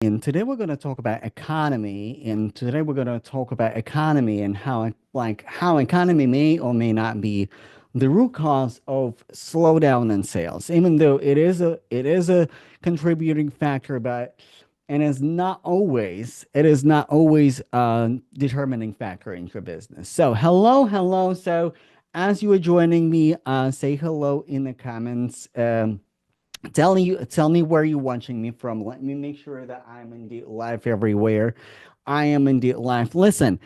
And today we're going to talk about economy. And today we're going to talk about economy and how economy may or may not be the root cause of slowdown in sales, even though it is a contributing factor, but it is not always a determining factor in your business. So hello. So as you are joining me, say hello in the comments. Tell me where you're watching me from. Let me make sure that I'm indeed live everywhere. I am indeed live. Listen,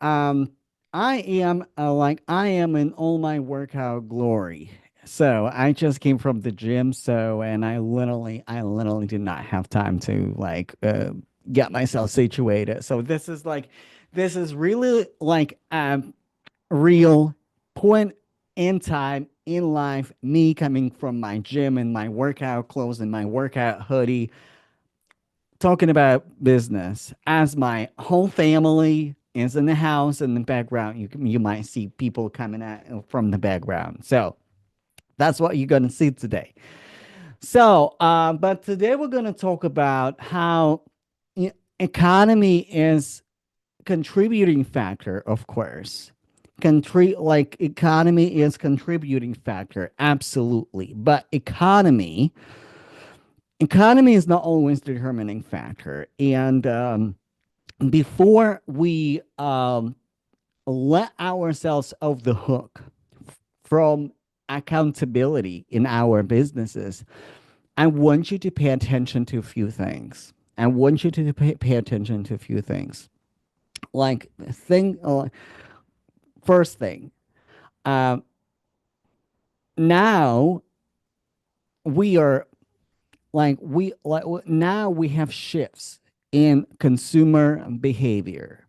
um, I am in all my workout glory. So I just came from the gym. So and I literally did not have time to get myself situated. So this is really like real point in time in life, me coming from my gym and my workout clothes and my workout hoodie, talking about business as my whole family is in the house. In the background, you might see people coming at from the background. So that's what you're gonna see today. So, but today we're gonna talk about how economy is contributing factor, of course. Economy is contributing factor, absolutely. But economy is not always determining factor. And before we let ourselves off the hook from accountability in our businesses, I want you to pay attention to a few things. I want you to pay attention to a few things. Like thing First thing, uh, now we are now we have shifts in consumer behavior,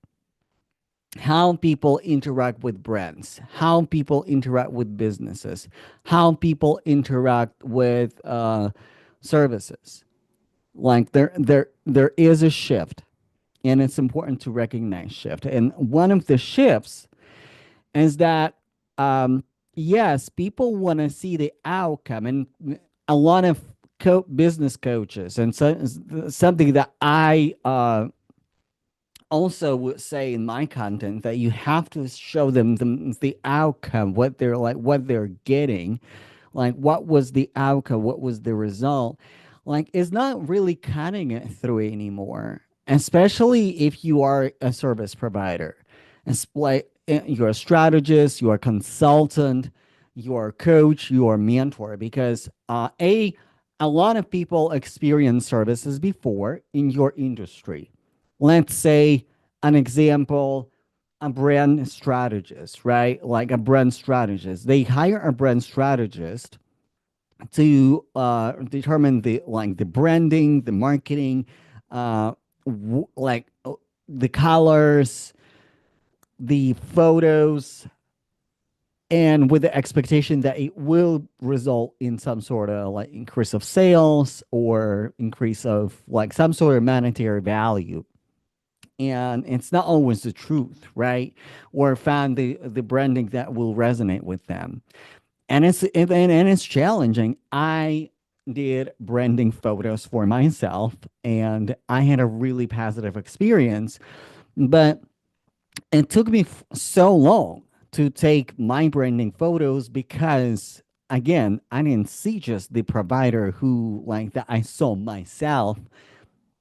how people interact with brands, how people interact with businesses, how people interact with services. Like there is a shift, and it's important to recognize shift. And one of the shifts is that yes, people want to see the outcome, and a lot of business coaches, and so something that I also would say in my content, that you have to show them the outcome, what they're getting, like what was the outcome, what was the result. Like it's not really cutting it through anymore, especially if you are a service provider. It's like you're a strategist, you're a consultant, you're a coach, you're a mentor, because a lot of people experience services before in your industry. Let's say an example, a brand strategist, right? Like a brand strategist. They hire a brand strategist to determine the branding, the marketing, uh, the colors, the photos, and with the expectation that it will result in some sort of like increase of sales or increase of like some sort of monetary value. And it's not always the truth, right? Or find the branding that will resonate with them. And it's challenging. I did branding photos for myself, and I had a really positive experience, but it took me so long to take my branding photos because, again, I didn't see just the provider who like that I saw myself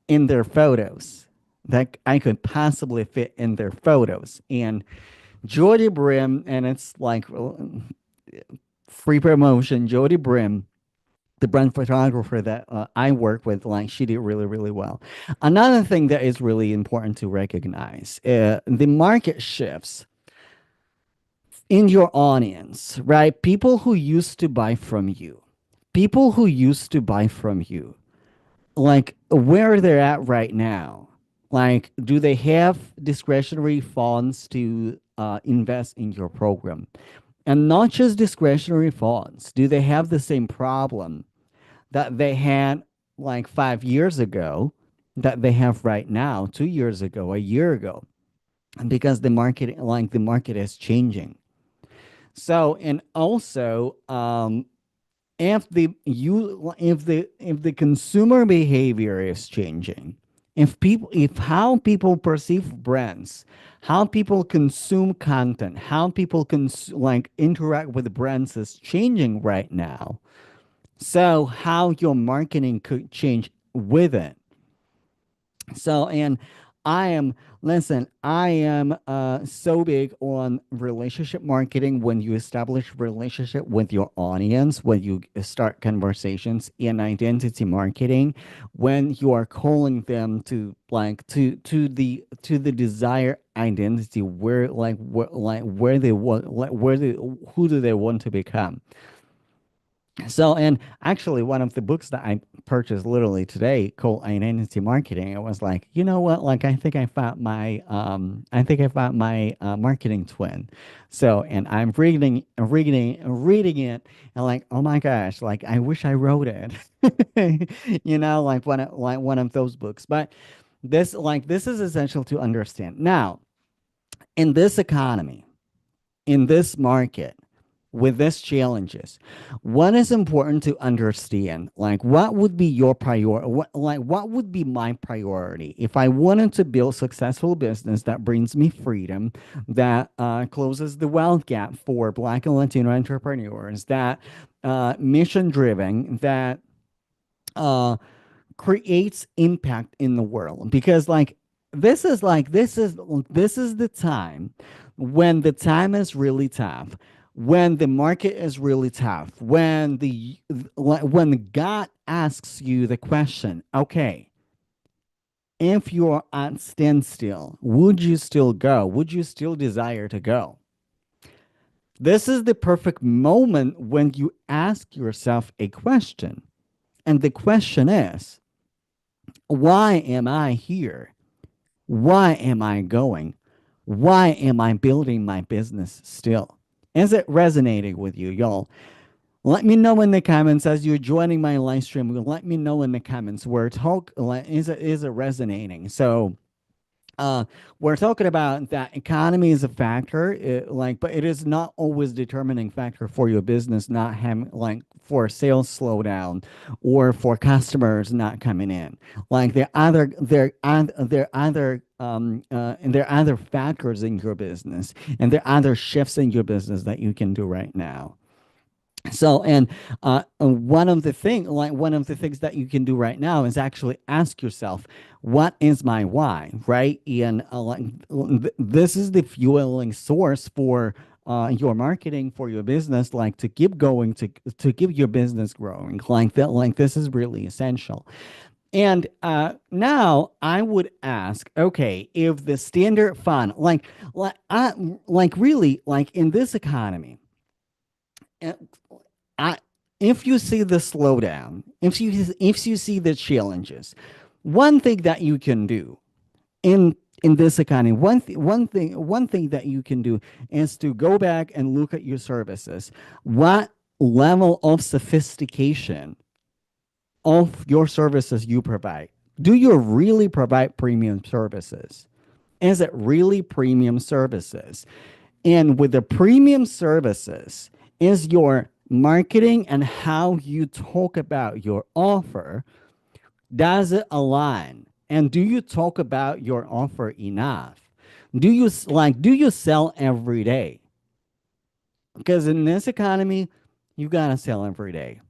in their photos, that I could possibly fit in their photos. And Jody Brim, and it's like free promotion, Jody Brim, the brand photographer that I work with, like she did really, really well. Another thing that is really important to recognize, the market shifts in your audience, right? People who used to buy from you, like where they're at right now. Like, do they have discretionary funds to invest in your program? And not just discretionary funds. Do they have the same problem that they had like 5 years ago, that they have right now, 2 years ago, a year ago? Because the market is changing. So, and also, if the consumer behavior is changing, If how people perceive brands, how people consume content, how people like interact with brands is changing right now. So how your marketing could change with it. So, and I am, listen, I am so big on relationship marketing. When you establish relationship with your audience, when you start conversations in identity marketing, when you are calling them to to the desired identity, where they want, who do they want to become. So, and actually, one of the books that I purchased literally today called Identity Marketing, I was like, you know what? Like, I think I found my marketing twin. So, and I'm reading it, and like, oh my gosh, like, I wish I wrote it. Like one of those books. But this is essential to understand. Now, in this economy, in this market, with these challenges, what is important to understand? Like, what would be your priority? What would be my priority if I wanted to build successful business that brings me freedom, that closes the wealth gap for Black and Latino entrepreneurs, that mission driven, that uh, creates impact in the world, because this is the time when the time is really tough, when the market is really tough, when God asks you the question, okay, if you're at standstill, would you still go? Would you still desire to go? This is the perfect moment when you ask yourself a question, and the question is, why am I here? Why am I going? Why am I building my business still? Is it resonating with you, y'all? Let me know in the comments as you're joining my live stream. Let me know in the comments where is it resonating? So uh, we're talking about that economy is a factor, but it is not always determining factor for your business not having, like, for sales slowdown or for customers not coming in. Like there are other factors in your business, and there are other shifts in your business that you can do right now. So, and one of the things that you can do right now is actually ask yourself, what is my why, right? And this is the fueling source for your marketing, for your business, like to keep going, to keep your business growing, like that. Like this is really essential. And now I would ask, okay, if the standard fund, really, like in this economy, uh, I if you see the slowdown, if you see the challenges, one thing that you can do in this economy, one thing that you can do is to go back and look at your services. What level of sophistication of your services you provide? Do you really provide premium services? Is it really premium services? And with the premium services, is your marketing and how you talk about your offer, does it align? And do you talk about your offer enough? Do you sell every day? Because in this economy, you gotta sell every day.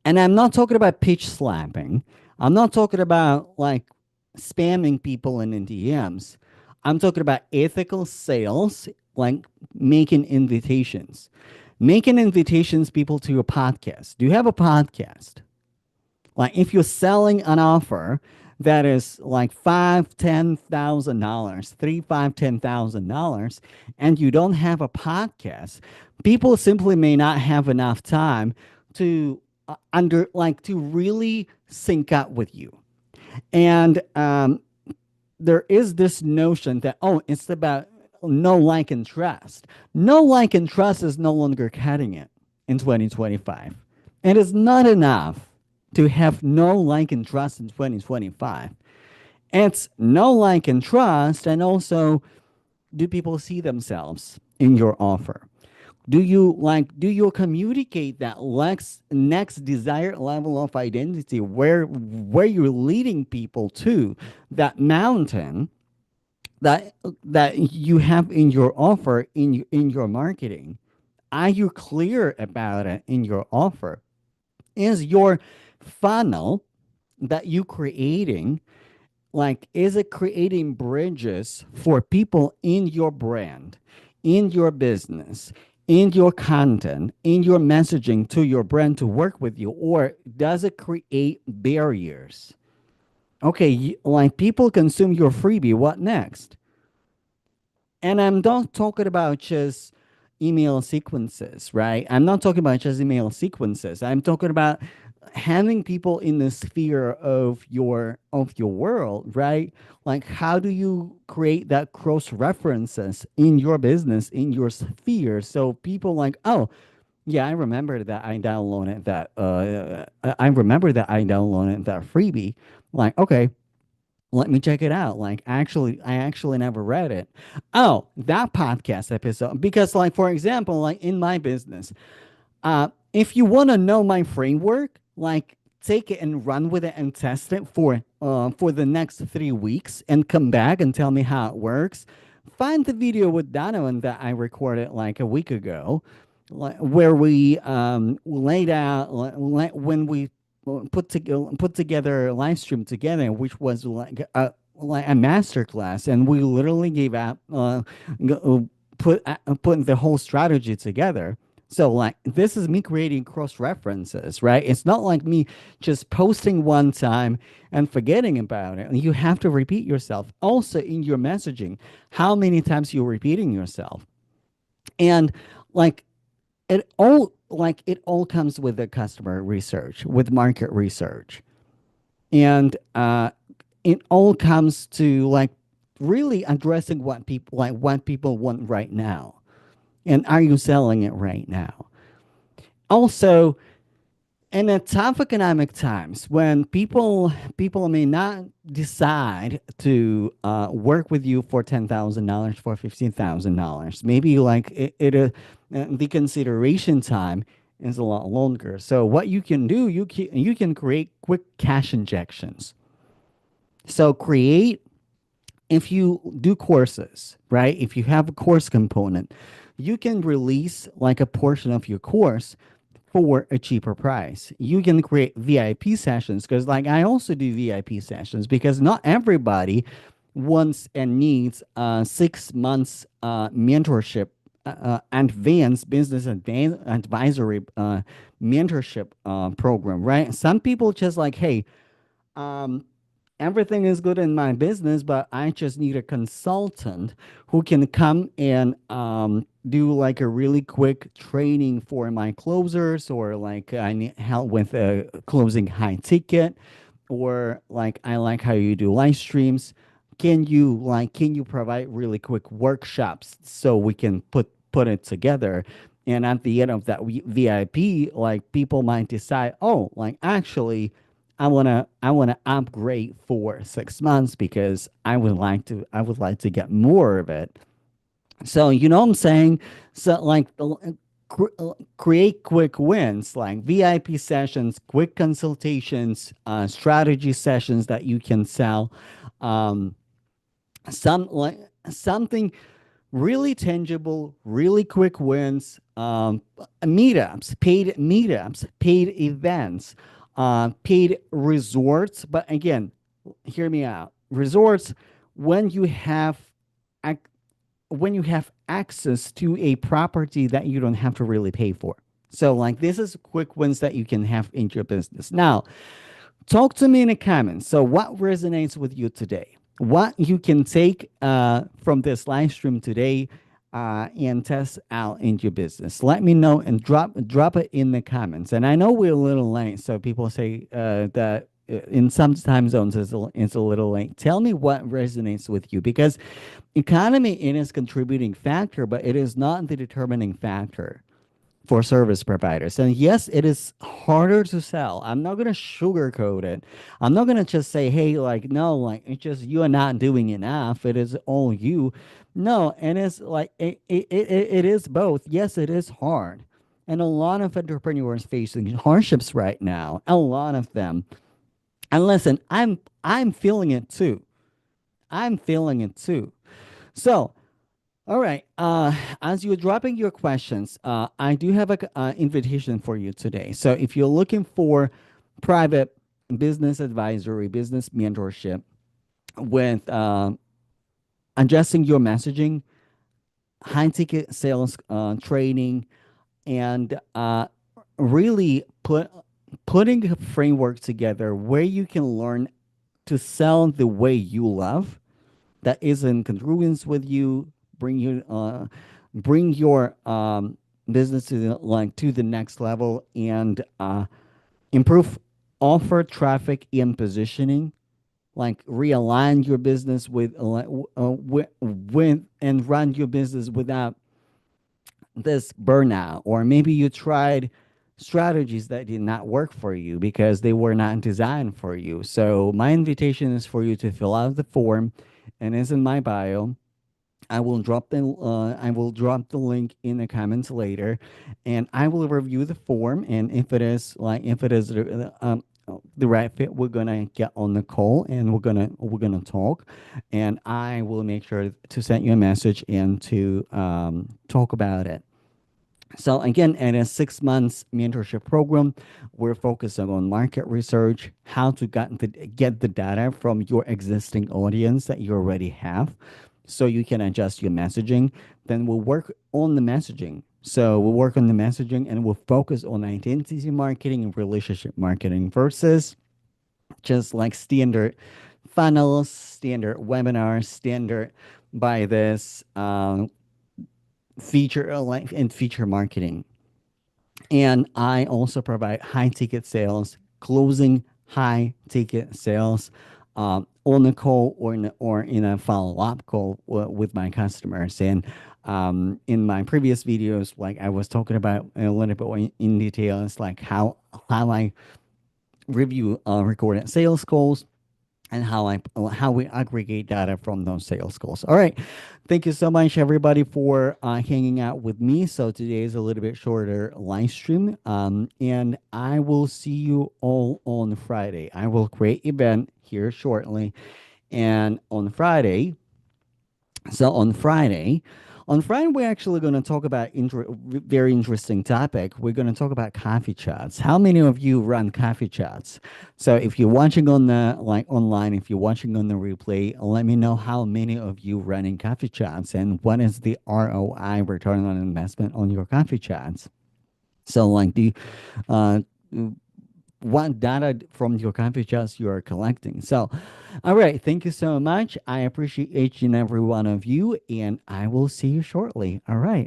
And I'm not talking about pitch slapping. I'm not talking about like spamming people in DMs. I'm talking about ethical sales, like making invitations. Making invitations people to your podcast. Do you have a podcast? Like if you're selling an offer that is like $5,000, $10,000, three, five, $10,000, and you don't have a podcast, people simply may not have enough time to to really sync up with you. And there is this notion that, oh, it's about no like and trust. No like and trust is no longer cutting it in 2025. It is not enough to have no like and trust in 2025. It's no like and trust, and also, do people see themselves in your offer? do you communicate that next desired level of identity where you're leading people to, that mountain that you have in your offer, in your marketing? Are you clear about it in your offer? Is your funnel that you creating, like, is it creating bridges for people in your brand, in your business, in your content, in your messaging to your brand to work with you? Or does it create barriers? Okay, like, people consume your freebie, what next? And I'm not talking about just email sequences, right? I'm not talking about just email sequences. I'm talking about having people in the sphere of your world, right? Like, how do you create that cross references in your business, in your sphere, so people like, oh, yeah, I remember that I downloaded that. I remember that I downloaded that freebie. Like, okay, let me check it out. Like, actually, I actually never read it. Oh, that podcast episode. Because, like, for example, like in my business, if you want to know my framework, like, take it and run with it and test it for the next 3 weeks and come back and tell me how it works. Find the video with Donovan that I recorded like a week ago, like, where we laid out when we put together a live stream together, which was like a master class, and we literally gave out g- uh, put the whole strategy together. So, like, this is me creating cross references, right? It's not like me just posting one time and forgetting about it. You have to repeat yourself. Also, in your messaging, how many times you're repeating yourself. And, like, it all comes with the customer research, with market research. And it all comes to, like, really addressing what people want right now. And are you selling it right now? Also, in a tough economic times when people may not decide to work with you for $10,000, for $15,000, maybe, like, the consideration time is a lot longer. So what you can do, you can create quick cash injections. So create, if you do courses, right? If you have a course component, you can release like a portion of your course for a cheaper price. You can create VIP sessions, because, like, I also do VIP sessions, because not everybody wants and needs 6 months mentorship, advanced business advisory mentorship program, right? Some people just like, hey, um, everything is good in my business, but I just need a consultant who can come and do like a really quick training for my closers, or like I need help with closing high ticket, or like I like how you do live streams. Can you provide really quick workshops so we can put it together? And at the end of that VIP, like, people might decide, oh, like, actually, I wanna upgrade for 6 months because I would like to get more of it. So, you know what I'm saying? So, like, create quick wins, like VIP sessions, quick consultations, strategy sessions that you can sell. Um, some like something really tangible, really quick wins, meetups, paid events, paid resorts. But again, hear me out. Resorts, when you have ac- when you have access to a property that you don't have to really pay for. So, like, this is quick wins that you can have in your business. Now, talk to me in the comments. So, what resonates with you today? What you can take from this live stream today and test out in your business? Let me know and drop it in the comments. And I know we're a little late, so people say that in some time zones it's a little late. Tell me what resonates with you, because economy, it is contributing factor, but it is not the determining factor. for service providers. And yes, it is harder to sell. I'm not going to sugarcoat it. I'm not going to just say, hey, like, no, like, it's just you are not doing enough. It is all you. No, and it's like, it is both. Yes, it is hard. And a lot of entrepreneurs facing hardships right now, a lot of them. And listen, I'm feeling it too. I'm feeling it too. So, all right. As you're dropping your questions, I do have a invitation for you today. So if you're looking for private business advisory, business mentorship with adjusting your messaging, high ticket sales training, and really putting a framework together where you can learn to sell the way you love that is in congruence with you, bring you bring your business to the next level, and improve offer traffic and positioning, like realign your business with and run your business without this burnout. Or maybe you tried strategies that did not work for you because they were not designed for you. So my invitation is for you to fill out the form, and it's in my bio. I will drop the link in the comments later, and I will review the form. And if it is the right fit, we're gonna get on the call and we're gonna talk, and I will make sure to send you a message and to talk about it. So again, in a 6 months mentorship program, we're focusing on market research, how to get the data from your existing audience that you already have, so you can adjust your messaging. Then we'll work on the messaging. So we'll work on the messaging and we'll focus on identity marketing and relationship marketing versus just like standard funnels, standard webinars, standard by this feature like and feature marketing. And I also provide high ticket sales, closing high ticket sales on a call or in a follow up call with my customers. And in my previous videos, like I was talking about a little bit in details, like how I review recorded sales calls and how we aggregate data from those sales calls. All right, thank you so much, everybody, for hanging out with me. So today is a little bit shorter live stream, and I will see you all on Friday. I will create event here shortly, and on Friday, so on Friday, we're actually going to talk about very interesting topic. We're going to talk about coffee chats. How many of you run coffee chats? So if you're watching on the like online, if you're watching on the replay, let me know how many of you running coffee chats and what is the ROI, return on investment, on your coffee chats. So like uh, what data from your coffee chats you are collecting. So, all right, thank you so much. I appreciate each and every one of you, and I will see you shortly. All right.